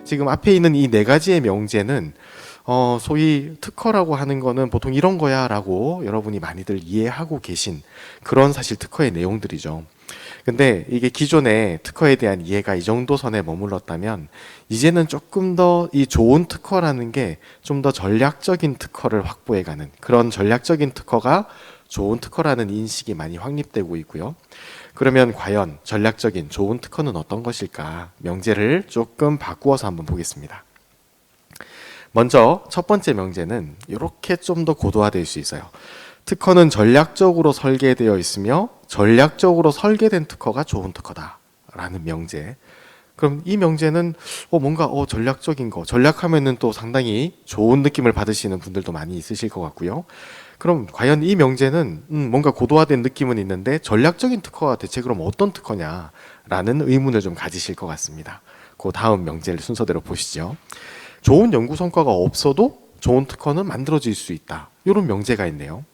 지금 앞에 있는 이 네 가지의 명제는 소위 특허라고 하는 거는 보통 이런 거야 라고 여러분이 많이들 이해하고 계신 그런 사실 특허의 내용들이죠. 근데 이게 기존의 특허에 대한 이해가 이 정도 선에 머물렀다면 이제는 조금 더 이 좋은 특허라는 게 좀 더 전략적인 특허를 확보해가는 그런 전략적인 특허가 좋은 특허라는 인식이 많이 확립되고 있고요. 그러면 과연 전략적인 좋은 특허는 어떤 것일까? 명제를 조금 바꾸어서 한번 보겠습니다. 먼저 첫 번째 명제는 이렇게 좀 더 고도화될 수 있어요. 특허는 전략적으로 설계되어 있으며 전략적으로 설계된 특허가 좋은 특허다 라는 명제. 그럼 이 명제는 뭔가 전략적인 거, 전략하면은 또 상당히 좋은 느낌을 받으시는 분들도 많이 있으실 것 같고요. 그럼 과연 이 명제는 뭔가 고도화된 느낌은 있는데 전략적인 특허가 대체 그럼 어떤 특허냐라는 의문을 좀 가지실 것 같습니다. 그 다음 명제를 순서대로 보시죠. 좋은 연구 성과가 없어도 좋은 특허는 만들어질 수 있다. 이런 명제가 있네요.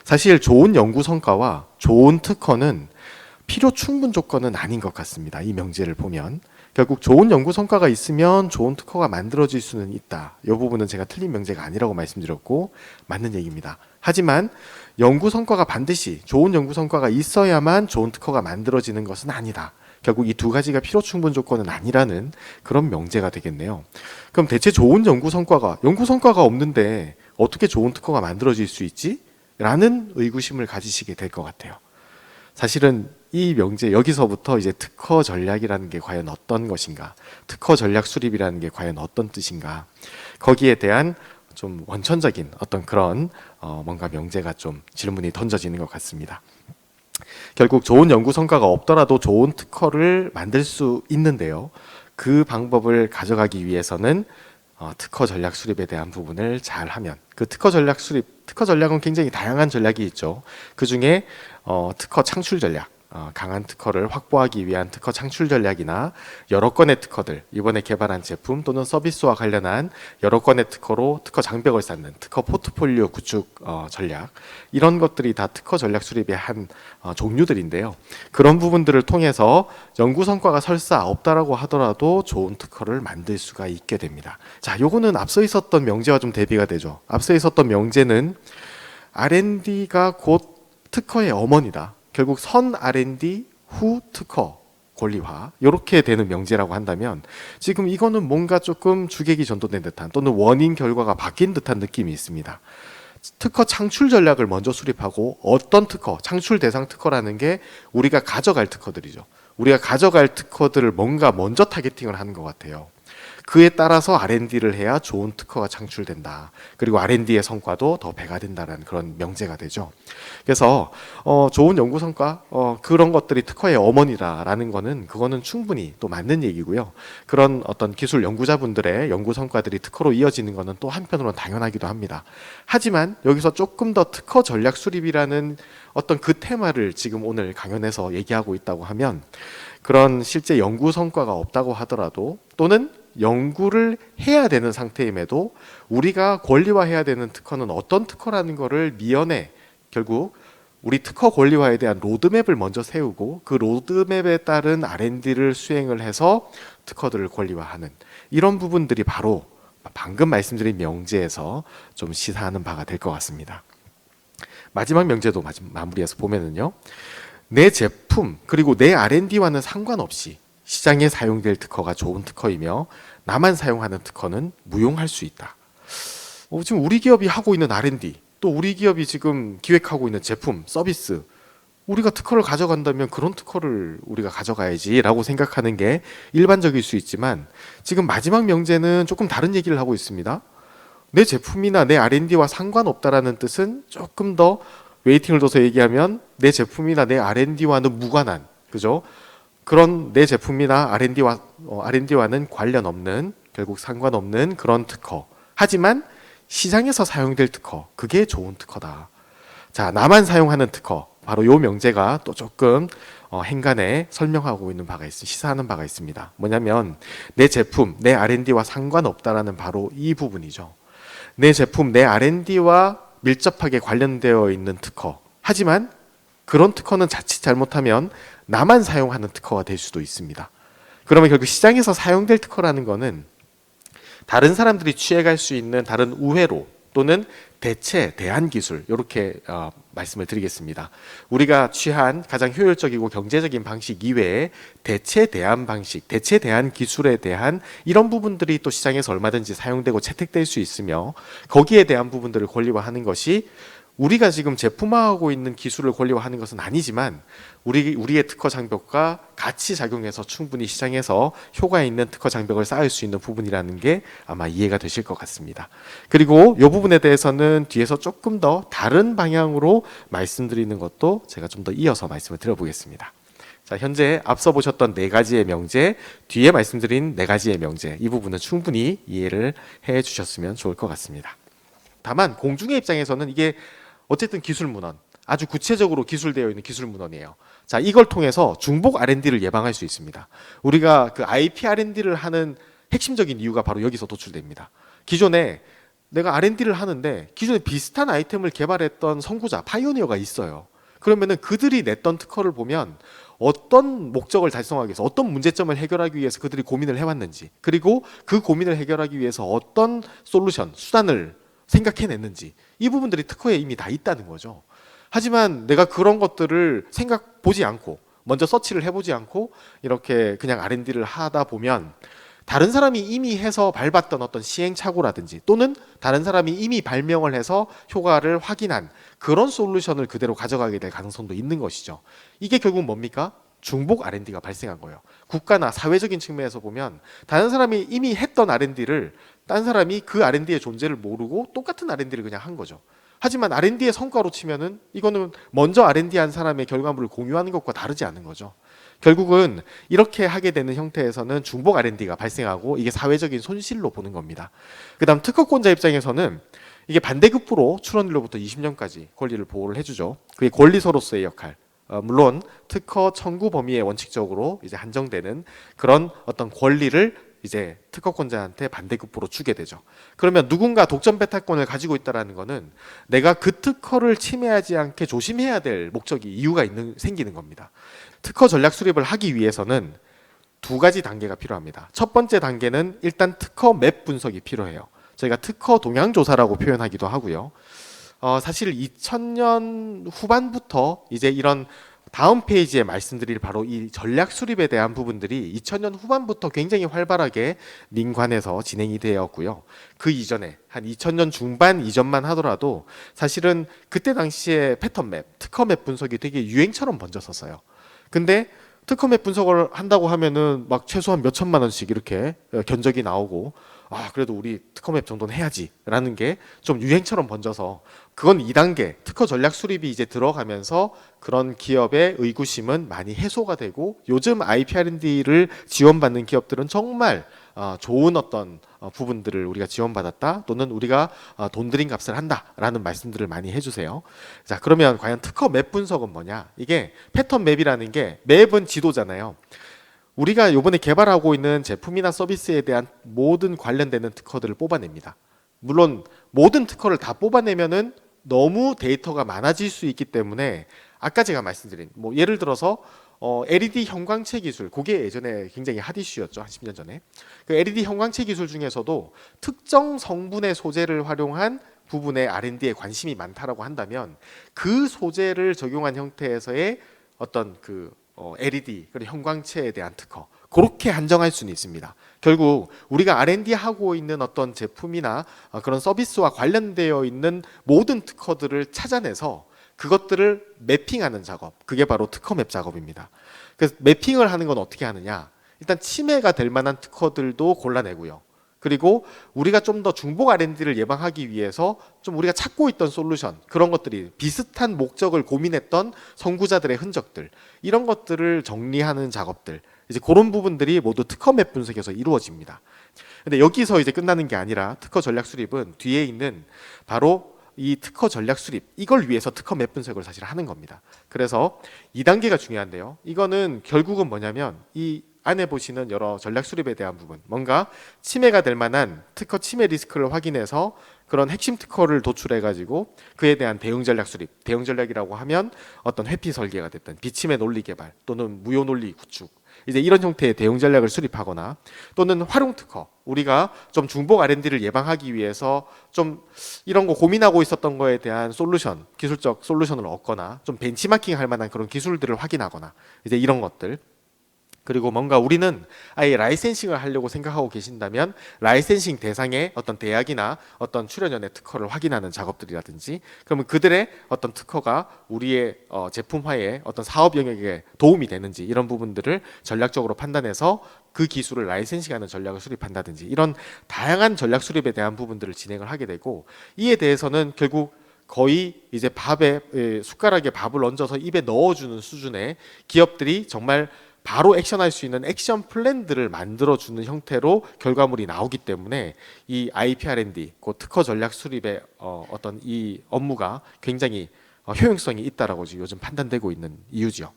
사실 좋은 연구 성과와 좋은 특허는 필요 충분 조건은 아닌 것 같습니다. 이 명제를 보면 결국 좋은 연구 성과가 있으면 좋은 특허가 만들어질 수는 있다. 이 부분은 제가 틀린 명제가 아니라고 말씀드렸고 맞는 얘기입니다. 하지만 연구 성과가 반드시 좋은 연구 성과가 있어야만 좋은 특허가 만들어지는 것은 아니다. 결국 이 두 가지가 필요 충분 조건은 아니라는 그런 명제가 되겠네요. 그럼 대체 좋은 연구 성과가 없는데 어떻게 좋은 특허가 만들어질 수 있지? 라는 의구심을 가지시게 될 것 같아요. 사실은 이 명제 여기서부터 이제 특허 전략이라는 게 과연 어떤 것인가, 특허 전략 수립이라는 게 과연 어떤 뜻인가, 거기에 대한 좀 원천적인 어떤 그런 뭔가 명제가 좀 질문이 던져지는 것 같습니다. 결국 좋은 연구 성과가 없더라도 좋은 특허를 만들 수 있는데요. 그 방법을 가져가기 위해서는 특허 전략 수립에 대한 부분을 잘 하면 그 특허 전략은 굉장히 다양한 전략이 있죠. 그 중에 특허 창출 전략, 강한 특허를 확보하기 위한 특허 창출 전략이나 여러 건의 특허들, 이번에 개발한 제품 또는 서비스와 관련한 여러 건의 특허로 특허 장벽을 쌓는 특허 포트폴리오 구축 전략, 이런 것들이 다 특허 전략 수립의 한 종류들인데요. 그런 부분들을 통해서 연구 성과가 설사 없다라고 하더라도 좋은 특허를 만들 수가 있게 됩니다. 자, 요거는 앞서 있었던 명제와 좀 대비가 되죠. 앞서 있었던 명제는 R&D가 곧 특허의 어머니다. 결국 선 R&D 후 특허 권리화 이렇게 되는 명제라고 한다면 지금 이거는 뭔가 조금 주객이 전도된 듯한 또는 원인 결과가 바뀐 듯한 느낌이 있습니다. 특허 창출 전략을 먼저 수립하고 어떤 특허, 창출 대상 특허라는 게 우리가 가져갈 특허들이죠. 우리가 가져갈 특허들을 뭔가 먼저 타겟팅을 하는 것 같아요. 그에 따라서 R&D를 해야 좋은 특허가 창출된다. 그리고 R&D의 성과도 더 배가 된다는 그런 명제가 되죠. 그래서 좋은 연구 성과 그런 것들이 특허의 어머니다라는 그거는 충분히 또 맞는 얘기고요. 그런 어떤 기술 연구자분들의 연구 성과들이 특허로 이어지는 거는 또 한편으로는 당연하기도 합니다. 하지만 여기서 조금 더 특허 전략 수립이라는 어떤 그 테마를 지금 오늘 강연에서 얘기하고 있다고 하면 그런 실제 연구 성과가 없다고 하더라도 또는 연구를 해야 되는 상태임에도 우리가 권리화해야 되는 특허는 어떤 특허라는 거를 미연에 결국 우리 특허 권리화에 대한 로드맵을 먼저 세우고 그 로드맵에 따른 R&D를 수행을 해서 특허들을 권리화하는 이런 부분들이 바로 방금 말씀드린 명제에서 좀 시사하는 바가 될 것 같습니다. 마지막 명제도 마무리해서 보면은요. 내 제품 그리고 내 R&D와는 상관없이 시장에 사용될 특허가 좋은 특허이며 나만 사용하는 특허는 무용할 수 있다. 지금 우리 기업이 하고 있는 R&D 또 우리 기업이 지금 기획하고 있는 제품, 서비스 우리가 특허를 가져간다면 그런 특허를 우리가 가져가야지 라고 생각하는 게 일반적일 수 있지만 지금 마지막 명제는 조금 다른 얘기를 하고 있습니다. 내 제품이나 내 R&D와 상관없다라는 뜻은 조금 더 웨이팅을 둬서 얘기하면 내 제품이나 내 R&D와는 무관한, 그죠? 그런 내 제품이나 R&D와는 관련 없는, 결국 상관없는 그런 특허. 하지만 시장에서 사용될 특허, 그게 좋은 특허다. 자, 나만 사용하는 특허, 바로 요 명제가 또 조금 행간에 설명하고 있는 바가 시사하는 바가 있습니다. 뭐냐면 내 제품, 내 R&D와 상관없다라는 바로 이 부분이죠. 내 제품, 내 R&D와 밀접하게 관련되어 있는 특허. 하지만 그런 특허는 자칫 잘못하면 나만 사용하는 특허가 될 수도 있습니다. 그러면 결국 시장에서 사용될 특허라는 거는 다른 사람들이 취해갈 수 있는 다른 우회로 또는 대체, 대안 기술 이렇게 말씀을 드리겠습니다. 우리가 취한 가장 효율적이고 경제적인 방식 이외에 대체, 대안 방식, 대체, 대안 기술에 대한 이런 부분들이 또 시장에서 얼마든지 사용되고 채택될 수 있으며 거기에 대한 부분들을 권리화하는 것이 우리가 지금 제품화하고 있는 기술을 권리화하는 것은 아니지만 우리의 특허 장벽과 같이 작용해서 충분히 시장에서 효과 있는 특허 장벽을 쌓을 수 있는 부분이라는 게 아마 이해가 되실 것 같습니다. 그리고 이 부분에 대해서는 뒤에서 조금 더 다른 방향으로 말씀드리는 것도 제가 좀 더 이어서 말씀을 드려보겠습니다. 자, 현재 앞서 보셨던 네 가지의 명제, 뒤에 말씀드린 네 가지의 명제, 이 부분은 충분히 이해를 해 주셨으면 좋을 것 같습니다. 다만 공중의 입장에서는 이게 어쨌든 기술 문헌, 아주 구체적으로 기술되어 있는 기술 문헌이에요. 자, 이걸 통해서 중복 R&D를 예방할 수 있습니다. 우리가 그 IP R&D를 하는 핵심적인 이유가 바로 여기서 도출됩니다. 기존에 내가 R&D를 하는데 기존에 비슷한 아이템을 개발했던 선구자, 파이오니어가 있어요. 그러면은 그들이 냈던 특허를 보면 어떤 목적을 달성하기 위해서, 어떤 문제점을 해결하기 위해서 그들이 고민을 해왔는지, 그리고 그 고민을 해결하기 위해서 어떤 솔루션, 수단을 생각해냈는지, 이 부분들이 특허에 이미 다 있다는 거죠. 하지만 내가 그런 것들을 보지 않고 먼저 서치를 해보지 않고 이렇게 그냥 R&D를 하다 보면 다른 사람이 이미 해서 밟았던 어떤 시행착오라든지 또는 다른 사람이 이미 발명을 해서 효과를 확인한 그런 솔루션을 그대로 가져가게 될 가능성도 있는 것이죠. 이게 결국 뭡니까? 중복 R&D가 발생한 거예요. 국가나 사회적인 측면에서 보면 다른 사람이 이미 했던 R&D를 딴 사람이 그 R&D의 존재를 모르고 똑같은 R&D를 그냥 한 거죠. 하지만 R&D의 성과로 치면은 이거는 먼저 R&D 한 사람의 결과물을 공유하는 것과 다르지 않은 거죠. 결국은 이렇게 하게 되는 형태에서는 중복 R&D가 발생하고 이게 사회적인 손실로 보는 겁니다. 그다음 특허권자 입장에서는 이게 반대급부로 출원일로부터 20년까지 권리를 보호를 해주죠. 그게 권리서로서의 역할. 물론 특허 청구 범위에 원칙적으로 이제 한정되는 그런 어떤 권리를 이제 특허권자한테 반대급부로 주게 되죠. 그러면 누군가 독점 배타권을 가지고 있다라는 거는 내가 그 특허를 침해하지 않게 조심해야 될 목적이 이유가 생기는 겁니다. 특허 전략 수립을 하기 위해서는 두 가지 단계가 필요합니다. 첫 번째 단계는 일단 특허 맵 분석이 필요해요. 저희가 특허 동향 조사라고 표현하기도 하고요. 사실 2000년 후반부터 이제 이런 다음 페이지에 말씀드릴 바로 이 전략 수립에 대한 부분들이 2000년 후반부터 굉장히 활발하게 민관에서 진행이 되었고요. 그 이전에 한 2000년 중반 이전만 하더라도 사실은 그때 당시에 패턴 맵, 특허 맵 분석이 되게 유행처럼 번졌었어요. 근데 특허 맵 분석을 한다고 하면은 막 최소한 몇 천만 원씩 이렇게 견적이 나오고 그래도 우리 특허 맵 정도는 해야지라는 게 좀 유행처럼 번져서 그건 2단계 특허 전략 수립이 이제 들어가면서 그런 기업의 의구심은 많이 해소가 되고 요즘 IP R&D를 지원받는 기업들은 정말 좋은 어떤 부분들을 우리가 지원받았다 또는 우리가 돈 들인 값을 한다라는 말씀들을 많이 해주세요. 자, 그러면 과연 특허 맵 분석은 뭐냐? 이게 패턴 맵이라는 게 맵은 지도잖아요. 우리가 이번에 개발하고 있는 제품이나 서비스에 대한 모든 관련되는 특허들을 뽑아냅니다. 물론 모든 특허를 다 뽑아내면은 너무 데이터가 많아질 수 있기 때문에 아까 제가 말씀드린 예를 들어서 LED 형광체 기술, 그게 예전에 굉장히 핫 이슈였죠. 한 10년 전에. 그 LED 형광체 기술 중에서도 특정 성분의 소재를 활용한 부분에 R&D에 관심이 많다라고 한다면 그 소재를 적용한 형태에서의 어떤 LED 그리고 형광체에 대한 특허 그렇게 한정할 수는 있습니다. 결국 우리가 R&D 하고 있는 어떤 제품이나 그런 서비스와 관련되어 있는 모든 특허들을 찾아내서 그것들을 매핑하는 작업, 그게 바로 특허 맵 작업입니다. 그래서 매핑을 하는 건 어떻게 하느냐? 일단 침해가 될 만한 특허들도 골라내고요. 그리고 우리가 좀 더 중복 R&D를 예방하기 위해서 좀 우리가 찾고 있던 솔루션, 그런 것들이 비슷한 목적을 고민했던 선구자들의 흔적들, 이런 것들을 정리하는 작업들, 이제 그런 부분들이 모두 특허 맵 분석에서 이루어집니다. 근데 여기서 이제 끝나는 게 아니라 특허 전략 수립은 뒤에 있는 바로 이 특허 전략 수립, 이걸 위해서 특허 맵 분석을 사실 하는 겁니다. 그래서 2단계가 중요한데요. 이거는 결국은 뭐냐면 이 안에 보시는 여러 전략 수립에 대한 부분, 뭔가 침해가 될 만한 특허 침해 리스크를 확인해서 그런 핵심 특허를 도출해 가지고 그에 대한 대응 전략 수립, 대응 전략이라고 하면 어떤 회피 설계가 됐든 비침해 논리 개발 또는 무효 논리 구축, 이제 이런 형태의 대응 전략을 수립하거나, 또는 활용 특허, 우리가 좀 중복 R&D를 예방하기 위해서 좀 이런 거 고민하고 있었던 거에 대한 솔루션, 기술적 솔루션을 얻거나 좀 벤치마킹 할 만한 그런 기술들을 확인하거나, 이제 이런 것들. 그리고 뭔가 우리는 아예 라이센싱을 하려고 생각하고 계신다면 라이센싱 대상의 어떤 대학이나 어떤 출연연의 특허를 확인하는 작업들이라든지, 그러면 그들의 어떤 특허가 우리의 제품화에 어떤 사업 영역에 도움이 되는지, 이런 부분들을 전략적으로 판단해서 그 기술을 라이센싱하는 전략을 수립한다든지, 이런 다양한 전략 수립에 대한 부분들을 진행을 하게 되고, 이에 대해서는 결국 거의 이제 숟가락에 밥을 얹어서 입에 넣어주는 수준의 기업들이 정말 바로 액션할 수 있는 액션 플랜들을 만들어주는 형태로 결과물이 나오기 때문에 이 IP R&D, 그 특허 전략 수립의 어떤 이 업무가 굉장히 효용성이 있다라고 지금 요즘 판단되고 있는 이유죠.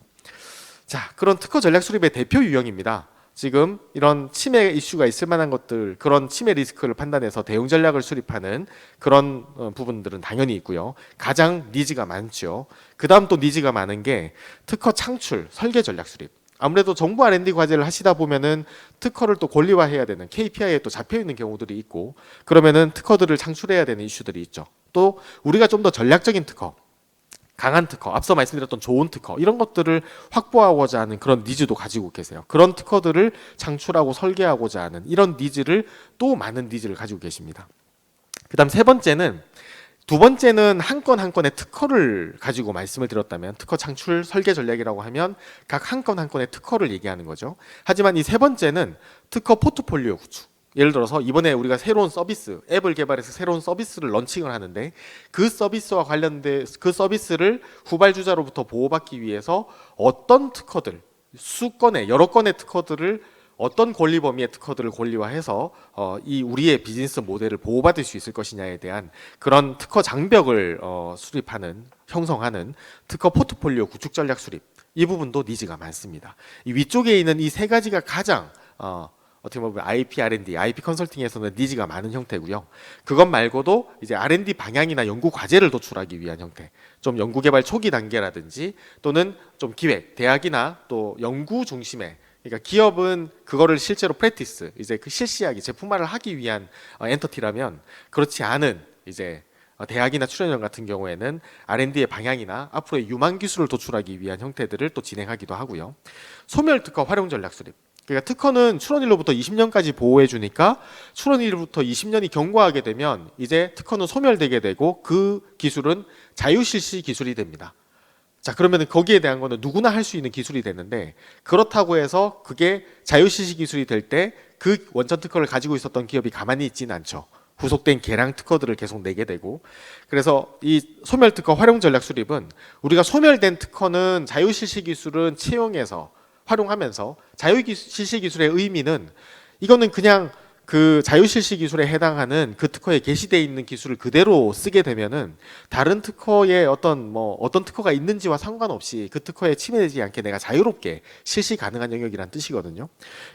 자, 그런 특허 전략 수립의 대표 유형입니다. 지금 이런 침해 이슈가 있을 만한 것들, 그런 침해 리스크를 판단해서 대응 전략을 수립하는 그런 부분들은 당연히 있고요. 가장 니즈가 많죠. 그 다음 또 니즈가 많은 게 특허 창출, 설계 전략 수립. 아무래도 정부 R&D 과제를 하시다 보면은 특허를 또 권리화해야 되는 KPI에 또 잡혀 있는 경우들이 있고, 그러면은 특허들을 창출해야 되는 이슈들이 있죠. 또 우리가 좀 더 전략적인 특허, 강한 특허, 앞서 말씀드렸던 좋은 특허, 이런 것들을 확보하고자 하는 그런 니즈도 가지고 계세요. 그런 특허들을 창출하고 설계하고자 하는 이런 니즈를, 또 많은 니즈를 가지고 계십니다. 그 다음 두 번째는 한 건 한 건의 특허를 가지고 말씀을 드렸다면, 특허 창출 설계 전략이라고 하면 각 한 건 한 건의 특허를 얘기하는 거죠. 하지만 이 세 번째는 특허 포트폴리오 구축. 예를 들어서 이번에 우리가 새로운 서비스, 앱을 개발해서 새로운 서비스를 런칭을 하는데, 그 서비스와 관련된 그 서비스를 후발주자로부터 보호받기 위해서 어떤 특허들, 수건의 여러 건의 특허들을, 어떤 권리 범위의 특허들을 권리화해서 이 우리의 비즈니스 모델을 보호받을 수 있을 것이냐에 대한 그런 특허 장벽을 수립하는, 형성하는 특허 포트폴리오 구축 전략 수립, 이 부분도 니즈가 많습니다. 이 위쪽에 있는 이 세 가지가 가장 어떻게 보면 IP R&D, IP 컨설팅에서는 니즈가 많은 형태고요. 그것 말고도 이제 R&D 방향이나 연구 과제를 도출하기 위한 형태, 좀 연구 개발 초기 단계라든지, 또는 좀 기획, 대학이나 또 연구 중심의, 그러니까 기업은 그거를 실제로 프랙티스, 이제 그 실시하기, 제품화를 하기 위한 엔터티라면, 그렇지 않은 이제 대학이나 출연연 같은 경우에는 R&D의 방향이나 앞으로의 유망 기술을 도출하기 위한 형태들을 또 진행하기도 하고요. 소멸 특허 활용 전략 수립. 그러니까 특허는 출원일로부터 20년까지 보호해 주니까 출원일로부터 20년이 경과하게 되면 이제 특허는 소멸되게 되고, 그 기술은 자유실시 기술이 됩니다. 자, 그러면 거기에 대한 거는 누구나 할 수 있는 기술이 되는데, 그렇다고 해서 그게 자유실시 기술이 될 때 그 원천 특허를 가지고 있었던 기업이 가만히 있지는 않죠. 후속된 개량 특허들을 계속 내게 되고, 그래서 이 소멸 특허 활용 전략 수립은, 우리가 소멸된 특허는 자유실시 기술은 채용해서 활용하면서, 자유실시 기술의 의미는 이거는 그냥 그 자유실시 기술에 해당하는 그 특허에 게시되어 있는 기술을 그대로 쓰게 되면은 다른 특허에 어떤 특허가 있는지와 상관없이 그 특허에 침해되지 않게 내가 자유롭게 실시 가능한 영역이란 뜻이거든요.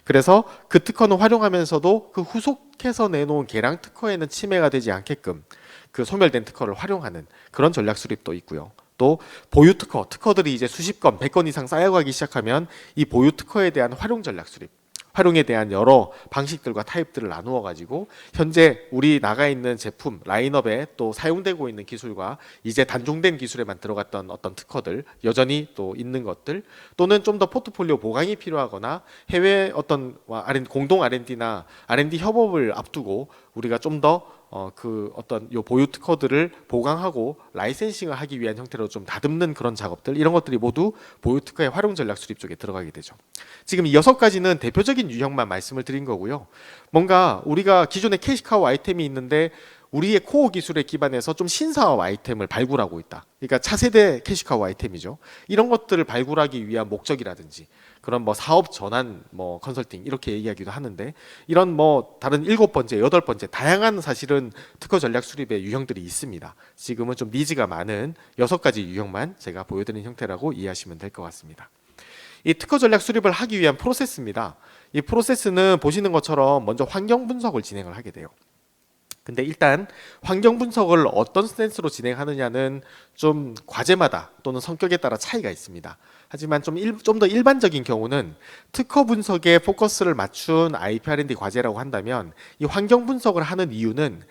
그래서 그 특허는 활용하면서도 그 후속해서 내놓은 개량 특허에는 침해가 되지 않게끔 그 소멸된 특허를 활용하는 그런 전략 수립도 있고요. 또 보유 특허, 특허들이 이제 수십 건, 100건 이상 쌓여가기 시작하면 이 보유 특허에 대한 활용 전략 수립, 활용에 대한 여러 방식들과 타입들을 나누어 가지고 현재 우리 나가 있는 제품 라인업에 또 사용되고 있는 기술과 이제 단종된 기술에만 들어갔던 어떤 특허들, 여전히 또 있는 것들, 또는 좀 더 포트폴리오 보강이 필요하거나 해외 어떤 공동 R&D나 R&D 협업을 앞두고 우리가 좀 더 그 어떤 요 보유 특허들을 보강하고 라이센싱을 하기 위한 형태로 좀 다듬는 그런 작업들, 이런 것들이 모두 보유 특허의 활용 전략 수립 쪽에 들어가게 되죠. 지금 이 6가지는 대표적인 유형만 말씀을 드린 거고요. 뭔가 우리가 기존에 캐시카우 아이템이 있는데 우리의 코어 기술에 기반해서 좀 신사업 아이템을 발굴하고 있다. 그러니까 차세대 캐시카우 아이템이죠. 이런 것들을 발굴하기 위한 목적이라든지, 그런 사업 전환 컨설팅 이렇게 얘기하기도 하는데, 이런 다른 7번째, 8번째 다양한 사실은 특허 전략 수립의 유형들이 있습니다. 지금은 좀 니즈가 많은 6가지 유형만 제가 보여드린 형태라고 이해하시면 될 것 같습니다. 이 특허 전략 수립을 하기 위한 프로세스입니다. 이 프로세스는 보시는 것처럼 먼저 환경 분석을 진행을 하게 돼요. 근데 일단 환경 분석을 어떤 스탠스로 진행하느냐는 좀 과제마다 또는 성격에 따라 차이가 있습니다. 하지만 좀 더 일반적인 경우는 특허 분석에 포커스를 맞춘 IP R&D 과제라고 한다면 이 환경 분석을 하는 이유는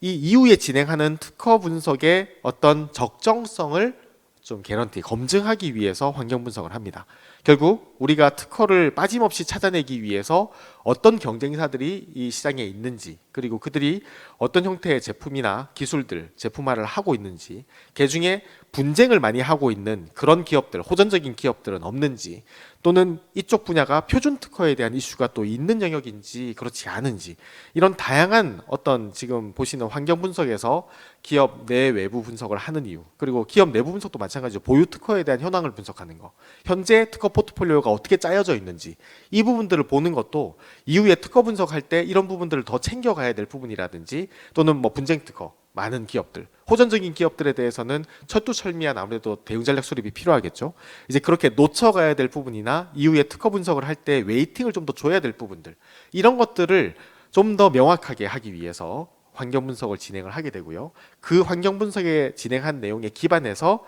이 이후에 진행하는 특허 분석의 어떤 적정성을 좀 검증하기 위해서 환경 분석을 합니다. 결국 우리가 특허를 빠짐없이 찾아내기 위해서 어떤 경쟁사들이 이 시장에 있는지, 그리고 그들이 어떤 형태의 제품이나 기술들, 제품화를 하고 있는지, 그중에 분쟁을 많이 하고 있는 그런 기업들, 호전적인 기업들은 없는지, 또는 이쪽 분야가 표준 특허에 대한 이슈가 또 있는 영역인지 그렇지 않은지, 이런 다양한 어떤 지금 보시는 환경 분석에서 기업 내 외부 분석을 하는 이유, 그리고 기업 내부 분석도 마찬가지죠. 보유 특허에 대한 현황을 분석하는 거, 현재 특허 포트폴리오가 어떻게 짜여져 있는지, 이 부분들을 보는 것도 이후에 특허 분석할 때 이런 부분들을 더 챙겨가야 될 부분이라든지, 또는 뭐 분쟁 특허, 많은 기업들, 호전적인 기업들에 대해서는 철두철미한 아무래도 대응 전략 수립이 필요하겠죠. 이제 그렇게 놓쳐가야 될 부분이나 이후에 특허 분석을 할 때 웨이팅을 좀 더 줘야 될 부분들, 이런 것들을 좀 더 명확하게 하기 위해서 환경 분석을 진행을 하게 되고요. 그 환경 분석에 진행한 내용에 기반해서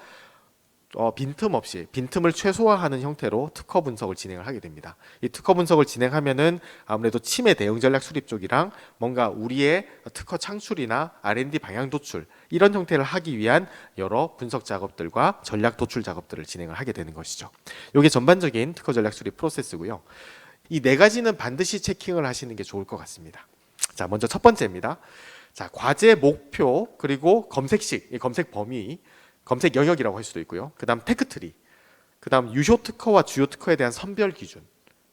빈틈을 최소화하는 형태로 특허 분석을 진행을 하게 됩니다. 이 특허 분석을 진행하면은 아무래도 침해 대응 전략 수립 쪽이랑 뭔가 우리의 특허 창출이나 R&D 방향 도출, 이런 형태를 하기 위한 여러 분석 작업들과 전략 도출 작업들을 진행을 하게 되는 것이죠. 이게 전반적인 특허 전략 수립 프로세스고요. 이 네 가지는 반드시 체킹을 하시는 게 좋을 것 같습니다. 자, 먼저 첫 번째입니다. 자, 과제 목표, 그리고 검색식, 검색 범위, 검색 영역이라고 할 수도 있고요. 그 다음 테크트리, 그 다음 유효 특허와 주요 특허에 대한 선별 기준,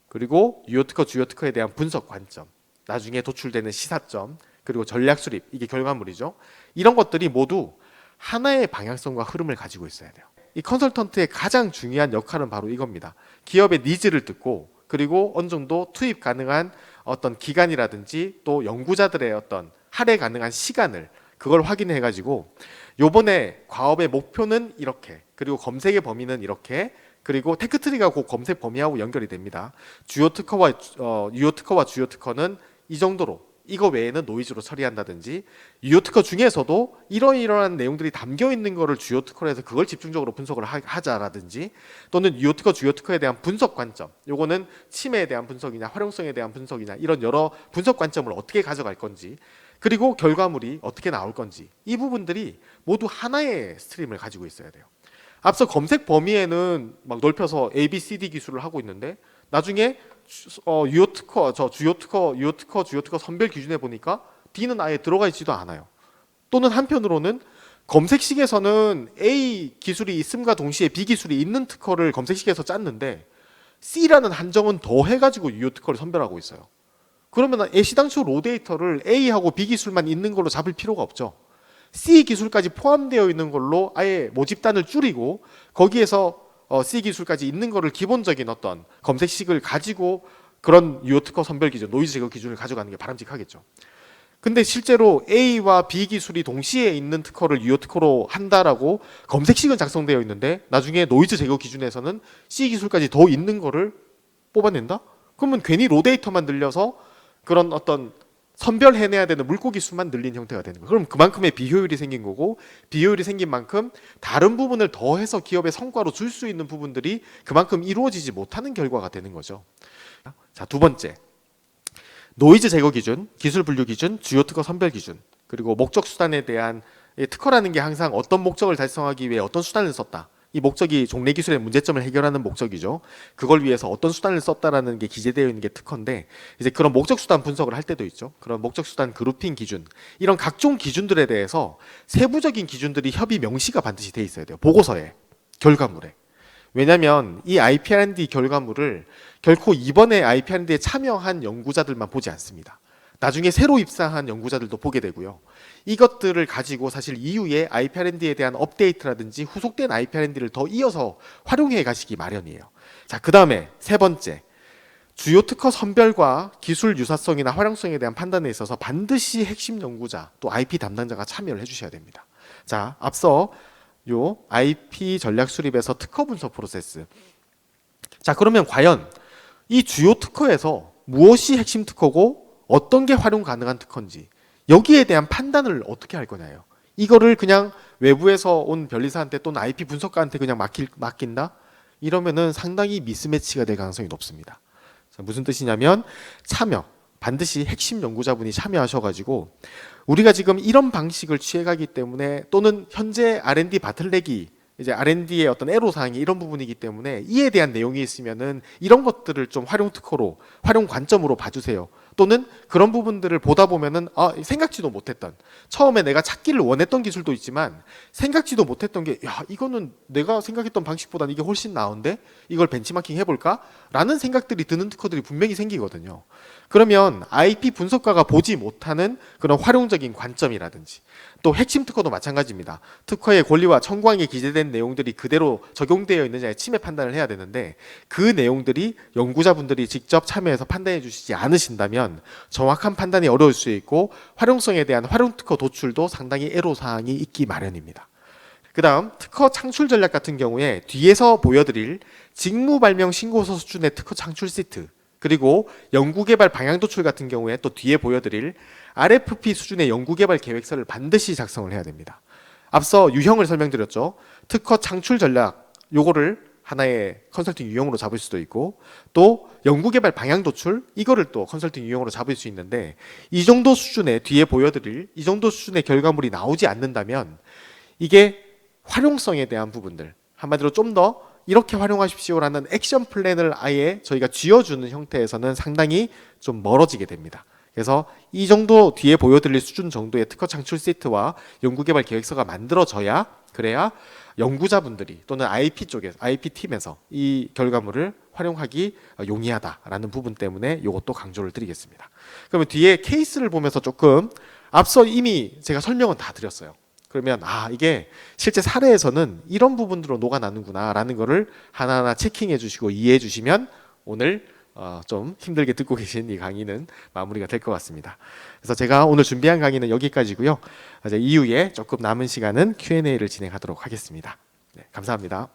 그리고 유효 특허, 주요 특허에 대한 분석 관점, 나중에 도출되는 시사점, 그리고 전략 수립, 이게 결과물이죠. 이런 것들이 모두 하나의 방향성과 흐름을 가지고 있어야 돼요. 이 컨설턴트의 가장 중요한 역할은 바로 이겁니다. 기업의 니즈를 듣고, 그리고 어느 정도 투입 가능한 어떤 기간이라든지 또 연구자들의 어떤 할애 가능한 시간을, 그걸 확인해 가지고 요번에 과업의 목표는 이렇게, 그리고 검색의 범위는 이렇게, 그리고 테크트리가 그 검색 범위하고 연결이 됩니다. 주요 특허와 유효 특허와 주요 특허는 이 정도로, 이거 외에는 노이즈로 처리한다든지, 유효 특허 중에서도 이러이러한 내용들이 담겨 있는 거를 주요 특허로 해서 그걸 집중적으로 분석을 하자라든지, 또는 유효 특허, 주요 특허에 대한 분석 관점, 요거는 침해에 대한 분석이냐 활용성에 대한 분석이냐, 이런 여러 분석 관점을 어떻게 가져갈 건지, 그리고 결과물이 어떻게 나올 건지, 이 부분들이 모두 하나의 스트림을 가지고 있어야 돼요. 앞서 검색 범위에는 막 넓혀서 A, B, C, D 기술을 하고 있는데, 나중에 유효 특허, 주요 특허, 유효 특허, 주요 특허 선별 기준에 보니까 D는 아예 들어가 있지도 않아요. 또는 한편으로는 검색식에서는 A 기술이 있음과 동시에 B 기술이 있는 특허를 검색식에서 짰는데 C라는 한정은 더 해가지고 유효 특허를 선별하고 있어요. 그러면 애시당초 로 데이터를 A하고 B 기술만 있는 걸로 잡을 필요가 없죠. C 기술까지 포함되어 있는 걸로 아예 모집단을 줄이고, 거기에서 C 기술까지 있는 거를 기본적인 어떤 검색식을 가지고 그런 유효 특허 선별 기준, 노이즈 제거 기준을 가져가는 게 바람직하겠죠. 근데 실제로 A와 B 기술이 동시에 있는 특허를 유효 특허로 한다라고 검색식은 작성되어 있는데, 나중에 노이즈 제거 기준에서는 C 기술까지 더 있는 거를 뽑아낸다? 그러면 괜히 로 데이터만 늘려서 그런 어떤 선별해내야 되는 물고기 수만 늘린 형태가 되는 거예요. 그럼 그만큼의 비효율이 생긴 거고, 비효율이 생긴 만큼 다른 부분을 더해서 기업의 성과로 줄 수 있는 부분들이 그만큼 이루어지지 못하는 결과가 되는 거죠. 자, 두 번째, 노이즈 제거 기준, 기술 분류 기준, 주요 특허 선별 기준, 그리고 목적 수단에 대한, 특허라는 게 항상 어떤 목적을 달성하기 위해 어떤 수단을 썼다, 이 목적이 종래 기술의 문제점을 해결하는 목적이죠. 그걸 위해서 어떤 수단을 썼다라는 게 기재되어 있는 게 특허인데, 이제 그런 목적 수단 분석을 할 때도 있죠. 그런 목적 수단 그룹핑 기준, 이런 각종 기준들에 대해서 세부적인 기준들이 협의 명시가 반드시 돼 있어야 돼요. 보고서에, 결과물에. 왜냐하면 이 IP R&D 결과물을 결코 이번에 IP R&D에 참여한 연구자들만 보지 않습니다. 나중에 새로 입사한 연구자들도 보게 되고요. 이것들을 가지고 사실 이후에 IP R&D에 대한 업데이트라든지 후속된 IP R&D를 더 이어서 활용해 가시기 마련이에요. 자, 그 다음에 세 번째, 주요 특허 선별과 기술 유사성이나 활용성에 대한 판단에 있어서 반드시 핵심 연구자 또 IP 담당자가 참여를 해주셔야 됩니다. 자, 앞서 요 IP 전략 수립에서 특허 분석 프로세스. 자, 그러면 과연 이 주요 특허에서 무엇이 핵심 특허고 어떤 게 활용 가능한 특허인지, 여기에 대한 판단을 어떻게 할 거냐예요. 이거를 그냥 외부에서 온 변리사한테 또는 IP 분석가한테 그냥 맡긴다? 이러면은 상당히 미스매치가 될 가능성이 높습니다. 무슨 뜻이냐면 참여, 반드시 핵심 연구자분이 참여하셔가지고 우리가 지금 이런 방식을 취해가기 때문에 또는 현재 R&D 바틀렉이 이제 R&D의 어떤 애로사항이 이런 부분이기 때문에 이에 대한 내용이 있으면은 이런 것들을 좀 활용 특허로, 활용 관점으로 봐주세요. 또는 그런 부분들을 보다 보면은 생각지도 못했던, 처음에 내가 찾기를 원했던 기술도 있지만 생각지도 못했던 게 이거는 내가 생각했던 방식보다는 이게 훨씬 나은데 이걸 벤치마킹 해볼까? 라는 생각들이 드는 특허들이 분명히 생기거든요. 그러면 IP 분석가가 보지 못하는 그런 활용적인 관점이라든지 또 핵심 특허도 마찬가지입니다. 특허의 권리와 청구항에 기재된 내용들이 그대로 적용되어 있느냐에 침해 판단을 해야 되는데 그 내용들이 연구자분들이 직접 참여해서 판단해 주시지 않으신다면 정확한 판단이 어려울 수 있고 활용성에 대한 활용 특허 도출도 상당히 애로사항이 있기 마련입니다. 그 다음 특허 창출 전략 같은 경우에 뒤에서 보여드릴 직무 발명 신고서 수준의 특허 창출 시트, 그리고 연구개발 방향 도출 같은 경우에 또 뒤에 보여드릴 RFP 수준의 연구개발 계획서를 반드시 작성을 해야 됩니다. 앞서 유형을 설명드렸죠. 특허 창출 전략, 요거를 하나의 컨설팅 유형으로 잡을 수도 있고 또 연구개발 방향 도출, 이거를 또 컨설팅 유형으로 잡을 수 있는데 이 정도 수준의 뒤에 보여드릴 이 정도 수준의 결과물이 나오지 않는다면 이게 활용성에 대한 부분들, 한마디로 좀 더 이렇게 활용하십시오라는 액션 플랜을 아예 저희가 쥐어주는 형태에서는 상당히 좀 멀어지게 됩니다. 그래서 이 정도 뒤에 보여드릴 수준 정도의 특허 창출 시트와 연구개발 계획서가 만들어져야, 그래야 연구자분들이 또는 IP 쪽에서, IP 팀에서 이 결과물을 활용하기 용이하다라는 부분 때문에 이것도 강조를 드리겠습니다. 그러면 뒤에 케이스를 보면서 조금, 앞서 이미 제가 설명은 다 드렸어요. 그러면 이게 실제 사례에서는 이런 부분들로 녹아나는구나 라는 거를 하나하나 체킹해 주시고 이해해 주시면 오늘 좀 힘들게 듣고 계신 이 강의는 마무리가 될 것 같습니다. 그래서 제가 오늘 준비한 강의는 여기까지고요. 이제 이후에 조금 남은 시간은 Q&A를 진행하도록 하겠습니다. 네, 감사합니다.